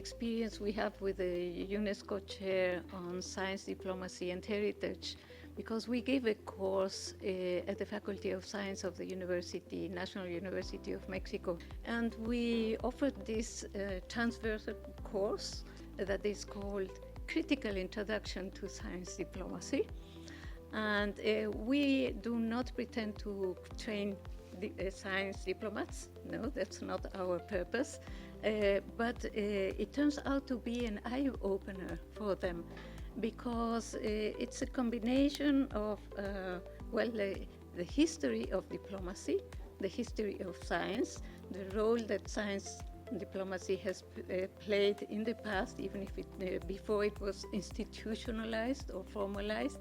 experience we have with the UNESCO chair on science, diplomacy and heritage, because we gave a course at the Faculty of Science of the University, National University of Mexico, and we offered this transversal course that is called Critical Introduction to Science Diplomacy. And we do not pretend to train science diplomats. No, that's not our purpose. But it turns out to be an eye-opener for them, because it's a combination of, the history of diplomacy, the history of science, the role that science diplomacy has played in the past, even if before it was institutionalized or formalized.